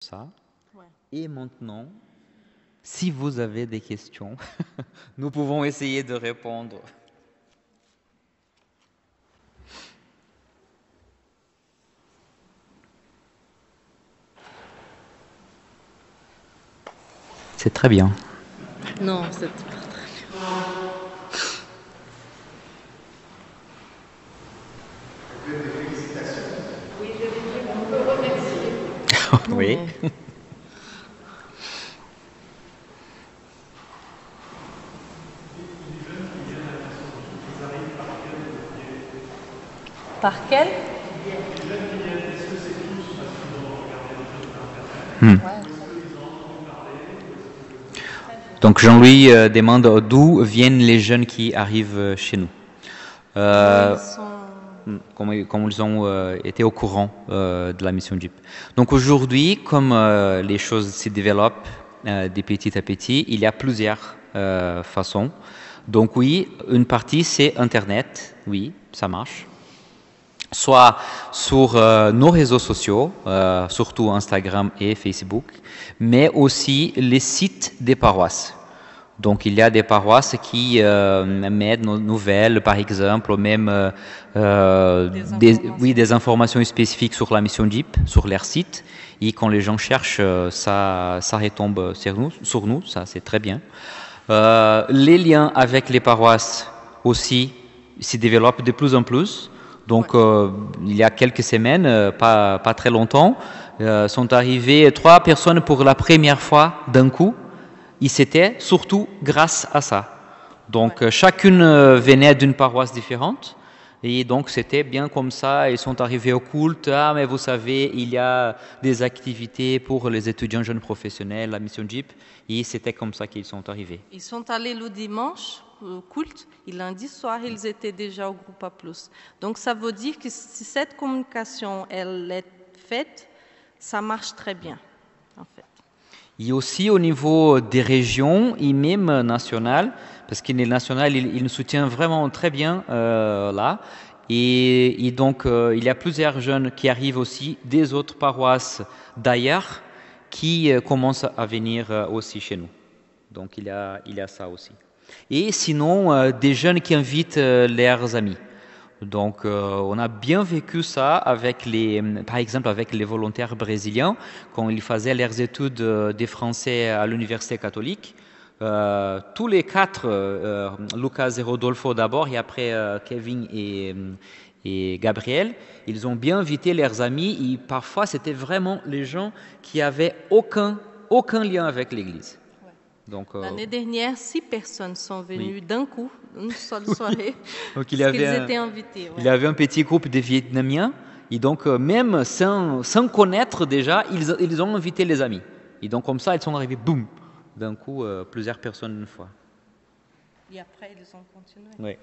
ça. Ouais. Et maintenant, si vous avez des questions, nous pouvons essayer de répondre. C'est très bien. Non, c'est pas très Oui, je vais dire, on peut remercier. bien. Oui. Mais... Par quel? Hmm. Ouais. Donc Jean-Louis demande d'où viennent les jeunes qui arrivent chez nous. Ils sont... Comme ils ont été au courant de la mission JIP. Donc aujourd'hui, comme les choses se développent de petit à petit, il y a plusieurs façons. Donc oui, une partie c'est Internet, oui, ça marche. Soit sur nos réseaux sociaux, surtout Instagram et Facebook, mais aussi les sites des paroisses. Donc il y a des paroisses qui mettent nos nouvelles, par exemple, même des informations spécifiques sur la mission JIP, sur leur site. Et quand les gens cherchent, ça retombe sur nous, ça c'est très bien. Les liens avec les paroisses aussi se développent de plus en plus. Donc il y a quelques semaines, pas très longtemps, sont arrivées 3 personnes pour la première fois d'un coup. Et c'était surtout grâce à ça. Donc chacune venait d'une paroisse différente. Et donc c'était bien comme ça, ils sont arrivés au culte. Ah, mais vous savez, il y a des activités pour les étudiants jeunes professionnels, la mission JIP. Et c'était comme ça qu'ils sont arrivés. Ils sont allés le dimanche au culte et lundi soir, ils étaient déjà au groupe A+. Donc ça veut dire que si cette communication elle est faite, ça marche très bien en fait. Et aussi au niveau des régions et même national, parce qu'il est national, il nous soutient vraiment très bien là. Et donc, il y a plusieurs jeunes qui arrivent aussi des autres paroisses d'ailleurs qui commencent à venir aussi chez nous. Donc, il y a ça aussi. Et sinon, des jeunes qui invitent leurs amis. Donc, on a bien vécu ça avec par exemple, avec les volontaires brésiliens quand ils faisaient leurs études des Français à l'université catholique. Tous les 4, Lucas et Rodolfo d'abord, et après Kevin et Gabriel, ils ont bien invité leurs amis. Et parfois, c'était vraiment les gens qui avaient aucun lien avec l'Église. Donc, l'année dernière, 6 personnes sont venues d'un coup, une seule soirée, donc parce qu'ils étaient invités. Ouais. Il y avait un petit groupe de Vietnamiens, et donc même sans connaître déjà, ils ont invité les amis. Et donc comme ça, ils sont arrivés, boum, d'un coup, plusieurs personnes une fois. Et après, ils ont continué. Oui.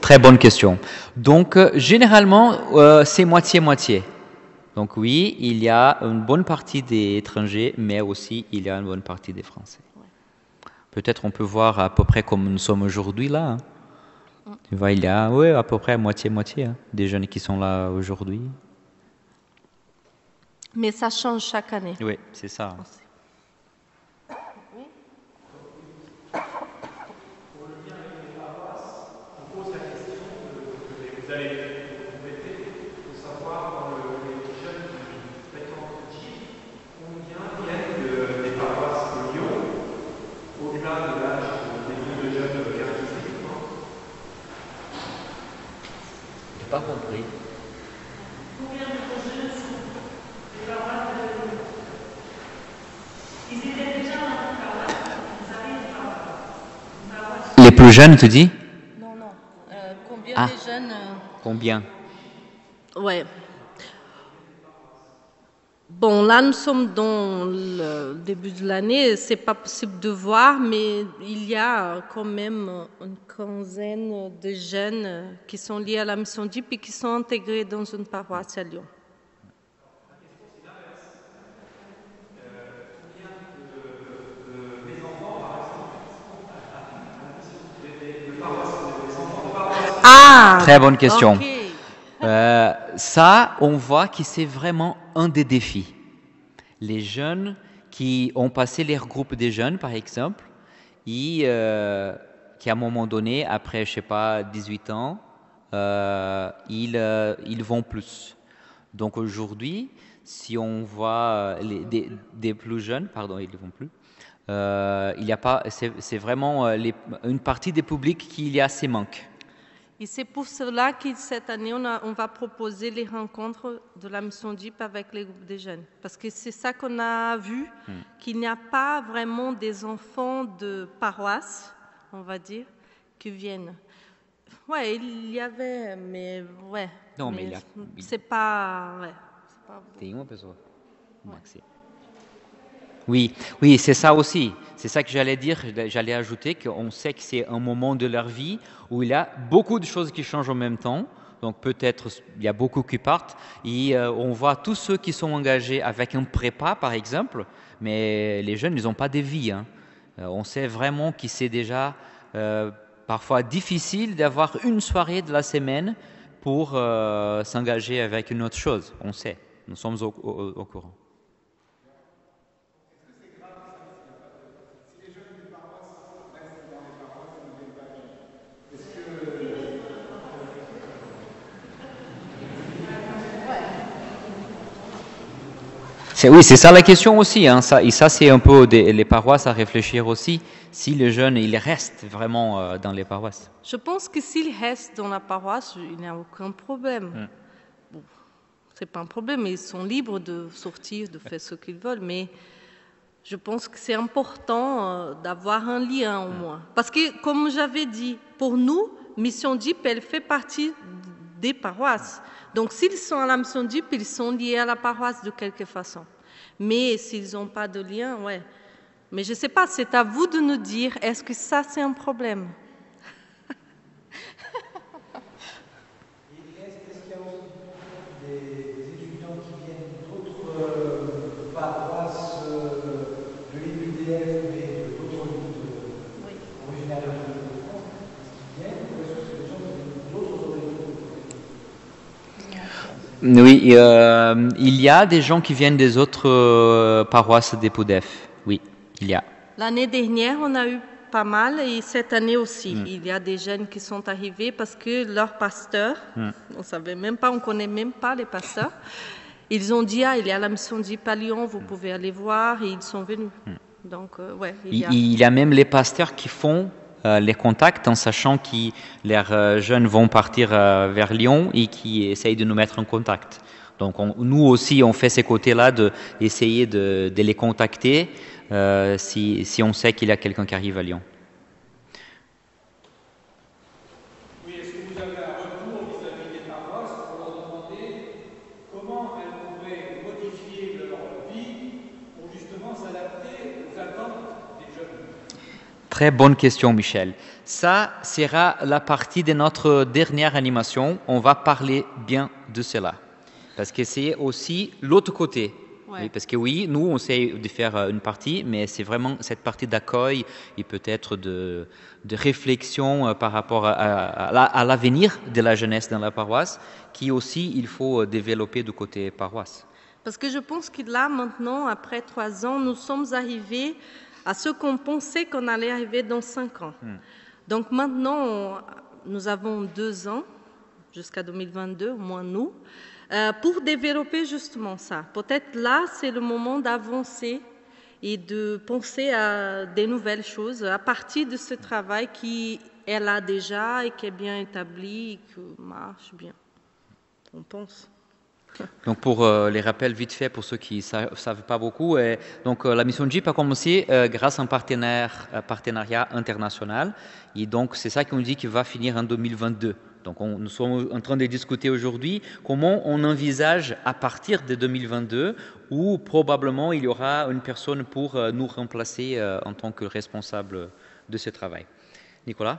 Très bonne question. Donc généralement, c'est moitié-moitié. Donc oui, il y a une bonne partie des étrangers, mais aussi il y a une bonne partie des Français. Peut-être on peut voir à peu près comme nous sommes aujourd'hui là. Hein. Tu vois, il y a à peu près moitié-moitié hein, des jeunes qui sont là aujourd'hui. Mais ça change chaque année. Oui, c'est ça. Pas compris. Les plus jeunes, tu dis? Non. Combien Ah. de jeunes Combien? Ouais. Bon, là, nous sommes dans le début de l'année. C'est pas possible de voir, mais il y a quand même une quinzaine de jeunes qui sont liés à la mission JIP et qui sont intégrés dans une paroisse à Lyon. Ah, Très bonne question. ok. Ça, on voit que c'est vraiment un des défis. Les jeunes qui ont passé les groupes des jeunes, par exemple, et qui à un moment donné, après, je sais pas, 18 ans, ils vont plus. Donc aujourd'hui, si on voit des plus jeunes, pardon, ils ne vont plus, il y a pas, c'est vraiment une partie des publics qui il y a ces manques. Et c'est pour cela que cette année, on va proposer les rencontres de la mission DIP avec les groupes des jeunes. Parce que c'est ça qu'on a vu, qu'il n'y a pas vraiment des enfants de paroisse, on va dire, qui viennent. Ouais, il y avait, mais ouais. Non, mais c'est pas... Ouais, c'est pas tem uma pessoa. Maxi. Oui, oui, c'est ça aussi. C'est ça que j'allais dire. J'allais ajouter qu'on sait que c'est un moment de leur vie où il y a beaucoup de choses qui changent en même temps. Donc peut-être il y a beaucoup qui partent. Et on voit tous ceux qui sont engagés avec un prépa, par exemple. Mais les jeunes, ils n'ont pas de vie. Hein. On sait vraiment que c'est déjà parfois difficile d'avoir une soirée de la semaine pour s'engager avec une autre chose. On sait. Nous sommes au courant. Oui, c'est ça la question aussi. Hein. Et ça, c'est un peu les paroisses à réfléchir aussi. Si les jeunes, ils restent vraiment dans les paroisses. Je pense que s'ils restent dans la paroisse, il n'y a aucun problème. Bon, c'est pas un problème, ils sont libres de sortir, de faire ce qu'ils veulent, mais je pense que c'est important d'avoir un lien au moins. Parce que, comme j'avais dit, pour nous, Mission DIP, elle fait partie des paroisses. Donc, s'ils sont à la Mission DIP, ils sont liés à la paroisse de quelque façon. Mais s'ils n'ont pas de lien, ouais. Mais je ne sais pas, c'est à vous de nous dire, est-ce que ça, c'est un problème? Est-ce qu'il y a aussi des étudiants qui viennent d'autres paroisses de l'IUDF, mais d'autres originaires de France, qui viennent, ou est-ce que c'est des gens qui viennent d'autres origines? Oui, il y a des gens qui viennent des autres paroisses des PODEF. Oui, il y a. L'année dernière, on a eu pas mal et cette année aussi. Il y a des jeunes qui sont arrivés parce que leurs pasteurs, on savait même pas, on connaît même pas les pasteurs, ils ont dit, il y a la mission DIP à Lyon, vous pouvez aller voir, et ils sont venus. Donc, ouais, il y a même les pasteurs qui font les contacts en sachant que leurs jeunes vont partir vers Lyon et qui essayent de nous mettre en contact. Donc nous aussi, on fait ces côtés-là d'essayer de les contacter si on sait qu'il y a quelqu'un qui arrive à Lyon. Oui, est-ce que vous avez un retour vis-à-vis des paroisses pour leur demander comment elles pourraient modifier leur vie pour justement s'adapter aux attentes des jeunes? Très bonne question, Michel. Ça sera la partie de notre dernière animation. On va parler bien de cela. Parce que c'est aussi l'autre côté. Ouais. Oui, parce que oui, nous, on essaie de faire une partie, mais c'est vraiment cette partie d'accueil et peut-être de réflexion par rapport à l'avenir de la jeunesse dans la paroisse, qui aussi, il faut développer du côté paroisse. Parce que je pense que là, maintenant, après 3 ans, nous sommes arrivés à ce qu'on pensait qu'on allait arriver dans 5 ans. Donc maintenant, nous avons 2 ans, jusqu'à 2022, au moins nous, pour développer justement ça. Peut-être là, c'est le moment d'avancer et de penser à des nouvelles choses à partir de ce travail qui est là déjà et qui est bien établi et qui marche bien. On pense. Donc pour les rappels vite fait pour ceux qui ne savent pas beaucoup, donc la mission JIP a commencé grâce à un partenariat international et donc c'est ça qu'on dit qu'il va finir en 2022. Donc nous sommes en train de discuter aujourd'hui comment on envisage à partir de 2022 où probablement il y aura une personne pour nous remplacer en tant que responsable de ce travail. Nicolas ?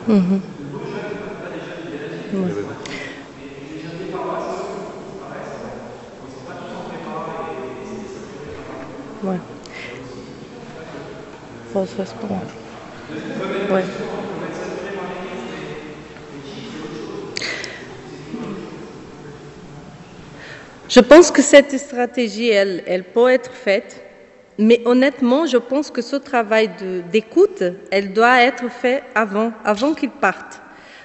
Mhm. Ouais. Fausse responsable. Ouais. Je pense que cette stratégie, elle peut être faite, mais honnêtement, je pense que ce travail d'écoute, elle doit être fait avant qu'ils partent.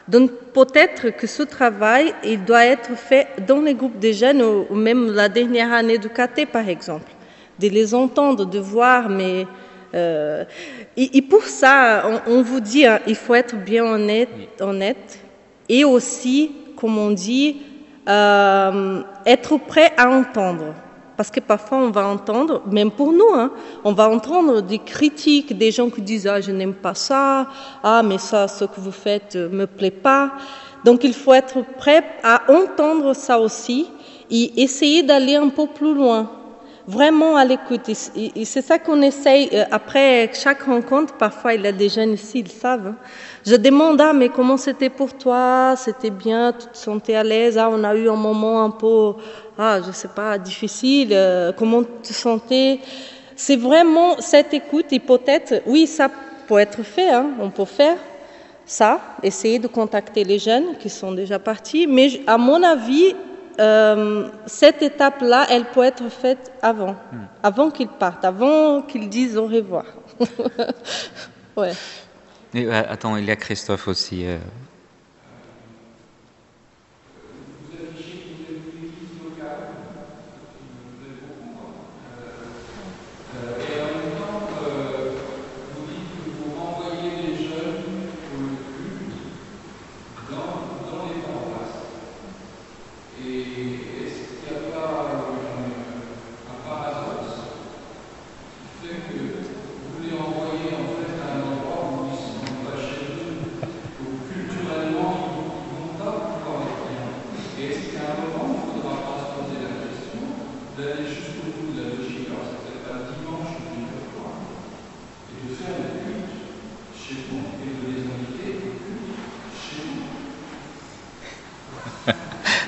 Donc peut-être que ce travail, il doit être fait dans les groupes de jeunes ou même la dernière année de KT, par exemple, de les entendre, de voir, mais et pour ça, on vous dit, hein, il faut être bien honnête et aussi, comme on dit, être prêt à entendre. Parce que parfois, on va entendre, même pour nous, hein, on va entendre des critiques, des gens qui disent « Ah, je n'aime pas ça. Ah, mais ça, ce que vous faites ne me plaît pas. » Donc, il faut être prêt à entendre ça aussi et essayer d'aller un peu plus loin. Vraiment à l'écoute. Et c'est ça qu'on essaye. Après chaque rencontre, parfois, il y a des jeunes ici, ils savent. Hein. Je demande, ah, mais comment c'était pour toi? C'était bien? Tu te sentais à l'aise? Ah, on a eu un moment un peu, je sais pas, difficile. Comment tu te sentais? C'est vraiment cette écoute. Et peut-être, oui, ça peut être fait. Hein, on peut faire ça, essayer de contacter les jeunes qui sont déjà partis. Mais à mon avis, cette étape-là, elle peut être faite avant qu'ils partent, avant qu'ils disent au revoir. Ouais. Et, attends, il y a Christophe aussi.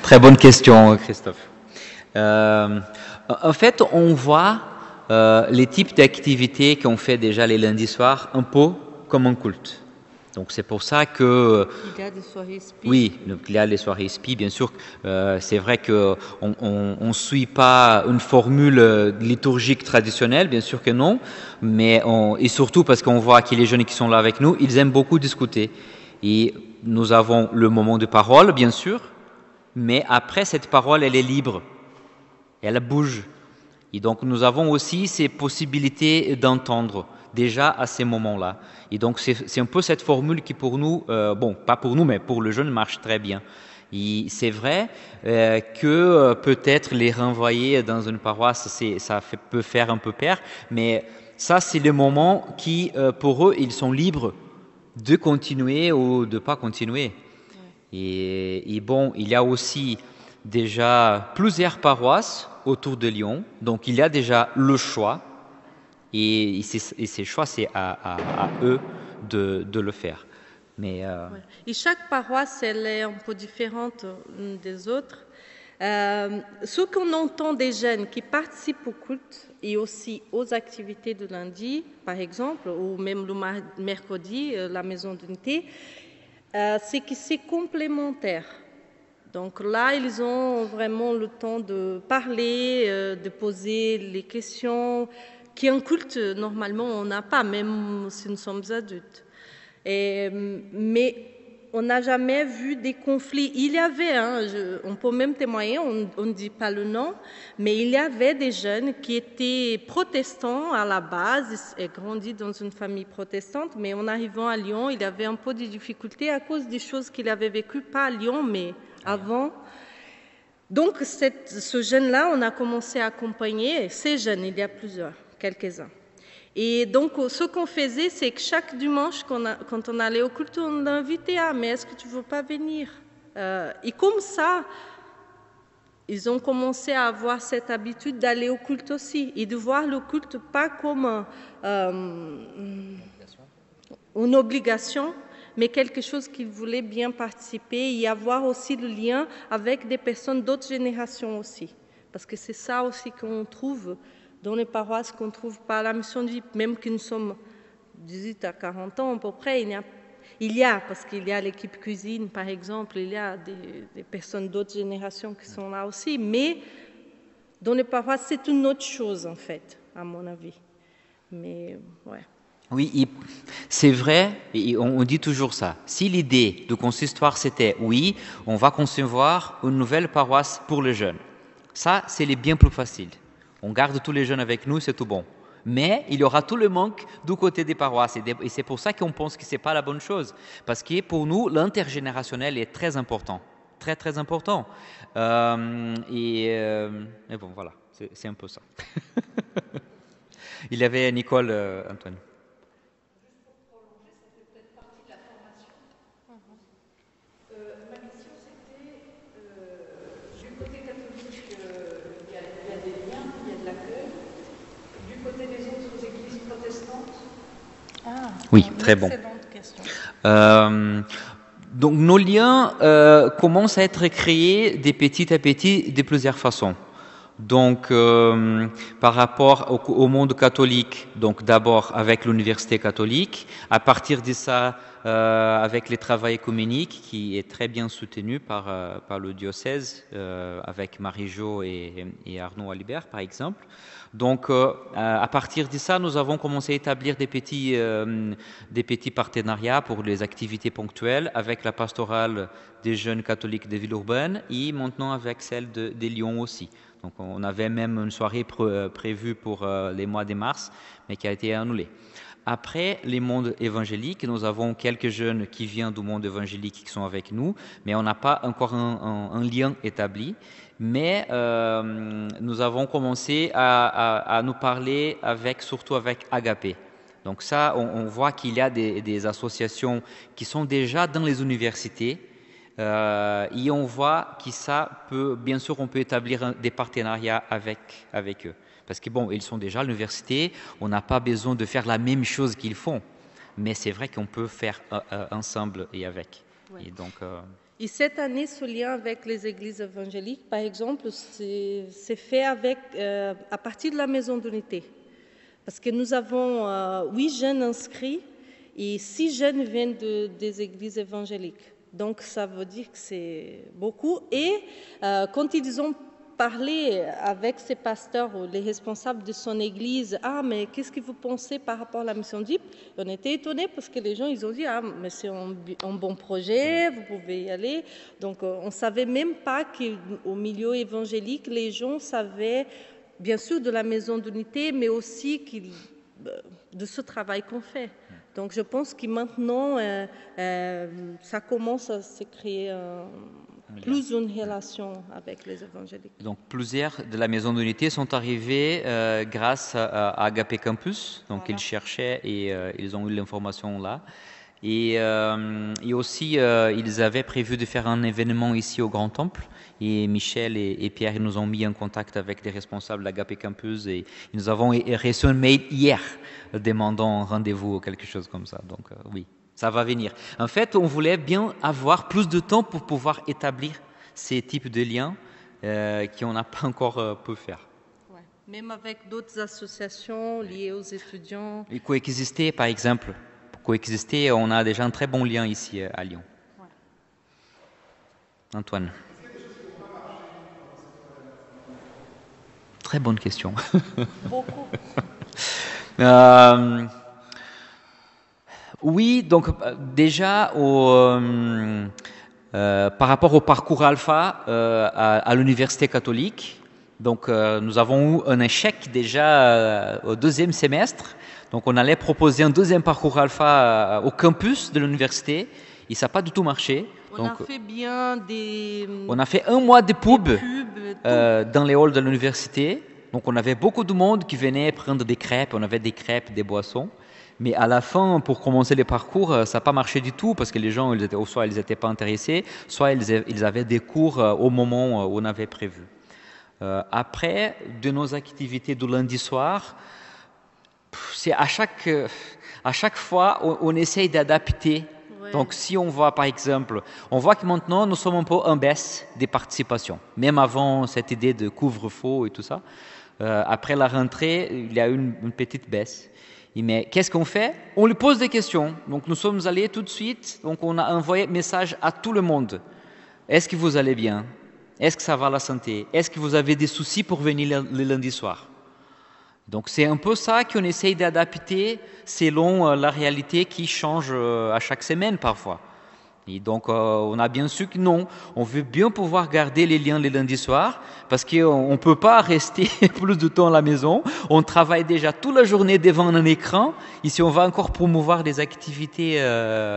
Très bonne question, Christophe. En fait, on voit les types d'activités qu'on fait déjà les lundis soirs un peu comme un culte. Donc c'est pour ça que... Il y a des soirées SPI. Oui, donc il y a les soirées SPI, bien sûr. C'est vrai qu'on ne suit pas une formule liturgique traditionnelle, bien sûr que non. Mais et surtout parce qu'on voit que les jeunes qui sont là avec nous, ils aiment beaucoup discuter. Et nous avons le moment de parole, bien sûr. Mais après, cette parole, elle est libre. Elle bouge. Et donc, nous avons aussi ces possibilités d'entendre déjà à ces moments-là. Et donc, c'est un peu cette formule qui pour nous, pas pour nous, mais pour le jeune, marche très bien. Et c'est vrai que peut-être les renvoyer dans une paroisse, peut faire un peu peur, mais ça, c'est le moment qui, pour eux, ils sont libres de continuer ou de ne pas continuer. Et bon, il y a aussi déjà plusieurs paroisses autour de Lyon, donc il y a déjà le choix, et ces choix, c'est à eux de le faire. Mais, Et chaque paroisse, elle est un peu différente des autres. Ce qu'on entend des jeunes qui participent au culte et aussi aux activités de lundi, par exemple, ou même le mercredi, la maison d'unité, c'est que c'est complémentaire. Donc là, ils ont vraiment le temps de parler, de poser les questions qu'un culte, normalement, on n'a pas, même si nous sommes adultes. Mais on n'a jamais vu des conflits. Il y avait, on peut même témoigner, on ne dit pas le nom, mais il y avait des jeunes qui étaient protestants à la base et grandis dans une famille protestante, mais en arrivant à Lyon, il y avait un peu de difficultés à cause des choses qu'il avait vécues, pas à Lyon, mais avant. Donc, ce jeune-là, on a commencé à accompagner ces jeunes, il y a quelques-uns. Et donc, ce qu'on faisait, c'est que chaque dimanche, quand on allait au culte, on l'invitait à « mais est-ce que tu ne veux pas venir ?» Et comme ça, ils ont commencé à avoir cette habitude d'aller au culte aussi et de voir le culte pas comme une obligation, mais quelque chose qui voulait bien participer, y avoir aussi le lien avec des personnes d'autres générations aussi. Parce que c'est ça aussi qu'on trouve dans les paroisses, qu'on ne trouve pas à la mission de vie, même que nous sommes 18 à 40 ans à peu près, parce qu'il y a l'équipe cuisine par exemple, il y a des personnes d'autres générations qui sont là aussi, mais dans les paroisses c'est une autre chose en fait, à mon avis. Mais ouais. Oui, c'est vrai, et on dit toujours ça. Si l'idée du consistoire c'était, oui, on va concevoir une nouvelle paroisse pour les jeunes, ça c'est les bien plus facile. On garde tous les jeunes avec nous, c'est tout bon. Mais il y aura tout le manque du côté des paroisses. Et c'est pour ça qu'on pense que ce n'est pas la bonne chose. Parce que pour nous, l'intergénérationnel est très important. Très, très important. Et bon, voilà, c'est un peu ça. Il y avait Nicole, Antoine. Oui, très bon. Donc nos liens commencent à être créés de petit à petit de plusieurs façons. Donc par rapport au monde catholique, donc d'abord avec l'université catholique, à partir de ça avec les travaux écuméniques qui est très bien soutenu par le diocèse avec Marie-Jo et Arnaud Alibert par exemple. Donc, à partir de ça, nous avons commencé à établir des petits partenariats pour les activités ponctuelles avec la pastorale des jeunes catholiques de Villeurbanne et maintenant avec celle de Lyon aussi. Donc, on avait même une soirée prévue pour les mois de mars, mais qui a été annulée. Après les mondes évangéliques, nous avons quelques jeunes qui viennent du monde évangélique qui sont avec nous, mais on n'a pas encore un lien établi. Mais nous avons commencé à nous parler surtout avec Agapé. Donc ça, on voit qu'il y a des associations qui sont déjà dans les universités et on voit que ça peut, bien sûr, on peut établir des partenariats avec eux. Parce que bon, ils sont déjà à l'université, on n'a pas besoin de faire la même chose qu'ils font. Mais c'est vrai qu'on peut faire ensemble et avec. Ouais. Et donc... Et cette année, ce lien avec les églises évangéliques, par exemple, c'est fait à partir de la maison d'unité. Parce que nous avons 8 jeunes inscrits et 6 jeunes viennent des églises évangéliques. Donc, ça veut dire que c'est beaucoup. Et quand ils ont parlé avec ces pasteurs ou les responsables de son église, « Ah, mais qu'est-ce que vous pensez par rapport à la mission DIP ?» On était étonnés parce que les gens, ils ont dit « Ah, mais c'est un bon projet, vous pouvez y aller. » Donc, on ne savait même pas qu'au milieu évangélique, les gens savaient, bien sûr, de la maison d'unité, mais aussi de ce travail qu'on fait. Donc, je pense que maintenant, ça commence à se créer plus une relation avec les évangéliques. Donc, plusieurs de la maison d'unité sont arrivés grâce à Agapé Campus. Donc, voilà. Ils cherchaient et ils ont eu l'information là. Et aussi, ils avaient prévu de faire un événement ici au Grand Temple. Et Michel et Pierre nous ont mis en contact avec les responsables d'Agapé Campus. Et nous avons reçu un mail hier demandant un rendez-vous ou quelque chose comme ça. Donc, oui. Ça va venir. En fait, on voulait bien avoir plus de temps pour pouvoir établir ces types de liens qu'on n'a pas encore pu faire. Ouais. Même avec d'autres associations liées aux étudiants. Et coexister, par exemple. Pour coexister, on a déjà un très bon lien ici à Lyon. Ouais. Antoine. Très bonne question. Beaucoup. Oui, donc déjà par rapport au parcours alpha à l'université catholique, donc nous avons eu un échec déjà au 2e semestre. Donc on allait proposer un 2e parcours alpha au campus de l'université et ça n'a pas du tout marché. On a fait bien on a fait 1 mois de pub dans les halls de l'université. Donc on avait beaucoup de monde qui venait prendre des crêpes, on avait des crêpes, des boissons. Mais à la fin, pour commencer les parcours, ça n'a pas marché du tout parce que les gens, soit ils n'étaient pas intéressés, soit ils avaient des cours au moment où on avait prévu. Après, de nos activités du lundi soir, c'est à chaque fois, on essaye d'adapter Ouais. Donc si on voit par exemple, on voit que maintenant nous sommes un peu en baisse des participations, même avant cette idée de couvre-feu et tout ça. Après la rentrée, il y a eu une petite baisse. Mais qu'est-ce qu'on fait? On lui pose des questions. Donc nous sommes allés tout de suite, donc on a envoyé un message à tout le monde. Est-ce que vous allez bien? Est-ce que ça va la santé? Est-ce que vous avez des soucis pour venir le lundi soir? Donc c'est un peu ça qu'on essaye d'adapter selon la réalité qui change à chaque semaine parfois. Et donc on a bien su que non, on veut bien pouvoir garder les liens les lundis soirs parce qu'on ne peut pas rester plus de temps à la maison. On travaille déjà toute la journée devant un écran. Et si on va encore promouvoir des activités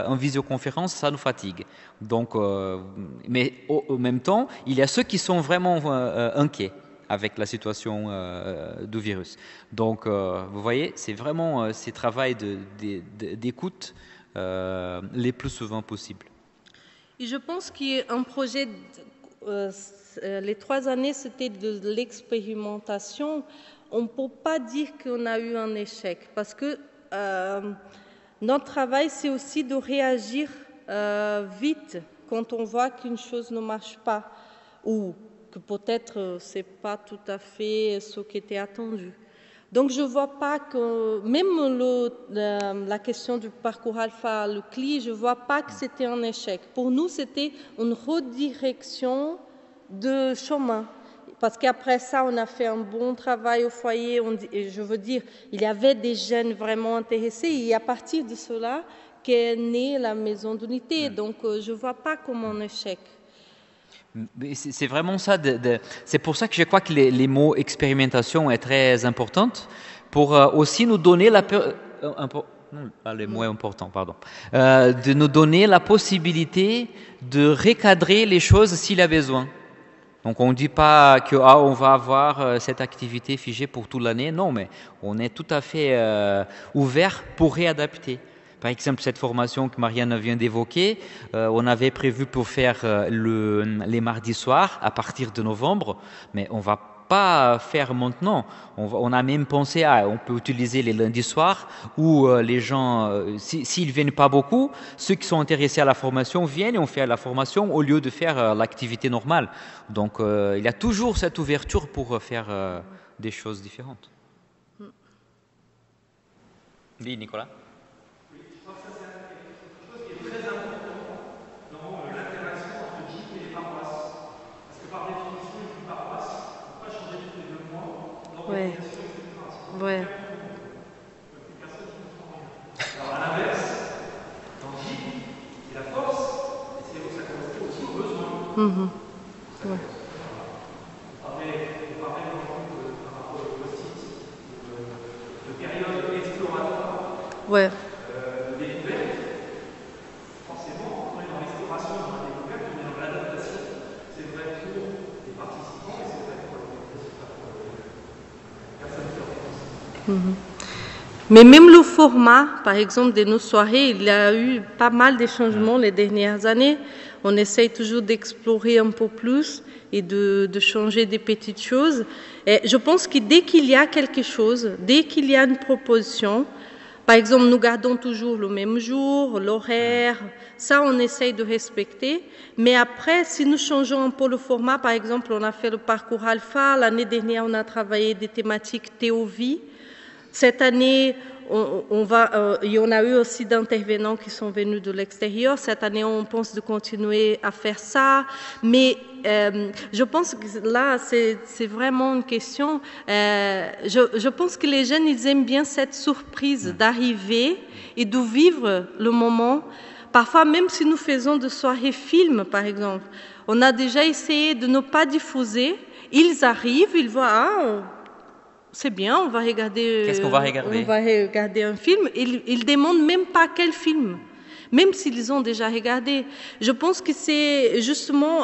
en visioconférence, ça nous fatigue. Donc, mais au même temps, il y a ceux qui sont vraiment inquiets avec la situation du virus. Donc, vous voyez, c'est vraiment ces travails d'écoute les plus souvent possibles. Et je pense qu'un projet, les 3 années, c'était de l'expérimentation. On ne peut pas dire qu'on a eu un échec parce que notre travail, c'est aussi de réagir vite quand on voit qu'une chose ne marche pas ou que peut-être ce n'est pas tout à fait ce qui était attendu. Donc, je ne vois pas que, même la question du parcours alpha, le CLI, je ne vois pas que c'était un échec. Pour nous, c'était une redirection de chemin. Parce qu'après ça, on a fait un bon travail au foyer. Je veux dire, il y avait des jeunes vraiment intéressés. Et à partir de cela qu'est née la maison d'unité. Donc, je ne vois pas comme un échec. C'est vraiment ça. C'est pour ça que je crois que les mots expérimentation est très importante pour aussi nous donner de nous donner la possibilité de recadrer les choses s'il y a besoin. Donc on ne dit pas que on va avoir cette activité figée pour toute l'année. Non, mais on est tout à fait ouvert pour réadapter. Par exemple, cette formation que Marianne vient d'évoquer, on avait prévu pour faire les mardis soirs à partir de novembre, mais on va pas faire maintenant. On a même pensé on peut utiliser les lundis soirs où les gens, s'ils viennent pas beaucoup, ceux qui sont intéressés à la formation viennent et on fait la formation au lieu de faire l'activité normale. Donc il y a toujours cette ouverture pour faire des choses différentes. Oui, Nicolas. Ouais. Ouais. Alors, à l'inverse, dans le GIP, c'est la force, et ça correspond aussi aux besoins. Ouais. On parlait par rapport au post-it, de période exploratoire, Ouais. de découverte. Forcément, quand on est dans l'exploration, dans la découverte, on est dans l'adaptation. C'est vrai pour les participants et c'est vrai pour les personnes qui organisent. Mais même le format, par exemple, de nos soirées, il y a eu pas mal de changements les dernières années. On essaye toujours d'explorer un peu plus et de changer des petites choses. Et je pense que dès qu'il y a quelque chose, dès qu'il y a une proposition, par exemple, nous gardons toujours le même jour, l'horaire, ça on essaye de respecter. Mais après, si nous changeons un peu le format, par exemple, on a fait le parcours alpha, l'année dernière on a travaillé des thématiques théo-vie. Cette année, il y en a eu aussi d'intervenants qui sont venus de l'extérieur. Cette année, on pense de continuer à faire ça. Mais je pense que là, c'est vraiment une question. Je pense que les jeunes, ils aiment bien cette surprise d'arriver et de vivre le moment. Parfois, même si nous faisons des soirées films, par exemple, on a déjà essayé de ne pas diffuser. Ils arrivent, ils voient... c'est bien, on va regarder... Qu'est-ce qu'on va regarder? On va regarder un film. Ils ne demandent même pas quel film, même s'ils ont déjà regardé. Je pense que c'est justement...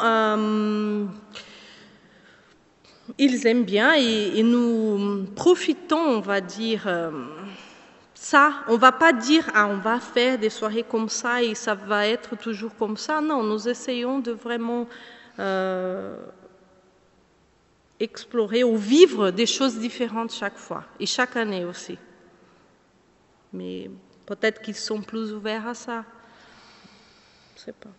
ils aiment bien et nous profitons, on va dire... ça, on ne va pas dire on va faire des soirées comme ça et ça va être toujours comme ça. Non, nous essayons de vraiment... explorer ou vivre des choses différentes chaque fois et chaque année aussi. Mais peut-être qu'ils sont plus ouverts à ça. Je sais pas.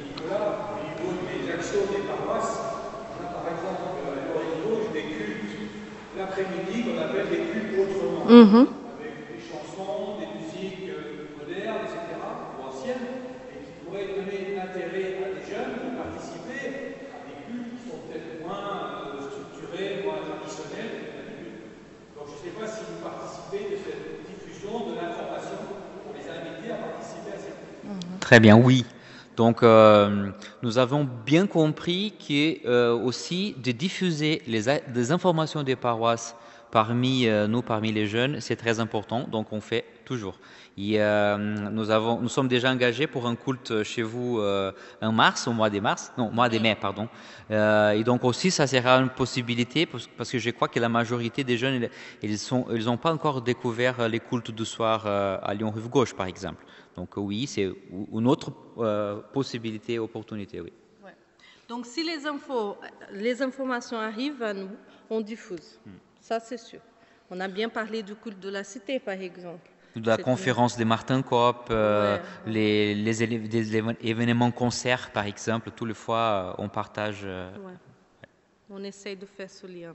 Nicolas, au niveau des actions des paroisses, on a par exemple à l'Orient des cultes l'après-midi qu'on appelle des cultes autrement, avec des chansons, des musiques modernes, etc., ou anciennes, et qui pourraient donner l'intérêt à des jeunes de participer à des cultes qui sont peut-être moins structurés, moins traditionnels. Donc je ne sais pas si vous participez de cette diffusion de l'information pour les inviter à participer à ces cultes. Très bien, oui. Donc, nous avons bien compris que aussi de diffuser des informations des paroisses parmi nous, parmi les jeunes, c'est très important. Donc, on fait toujours. Et, nous sommes déjà engagés pour un culte chez vous en mars, au mois de mars, non, mois de mai, pardon. Et donc aussi, ça sera une possibilité parce que je crois que la majorité des jeunes, ils n'ont pas encore découvert les cultes du soir à Lyon-Rive-Gauche, par exemple. Donc oui, c'est une autre possibilité, opportunité, oui. Ouais. Donc si les informations arrivent à nous, on diffuse. Ça, c'est sûr. On a bien parlé du culte de la cité, par exemple. De la conférence de Martin Kopp, des événements concerts, par exemple, tous les fois, on partage. Ouais. On essaye de faire ce lien.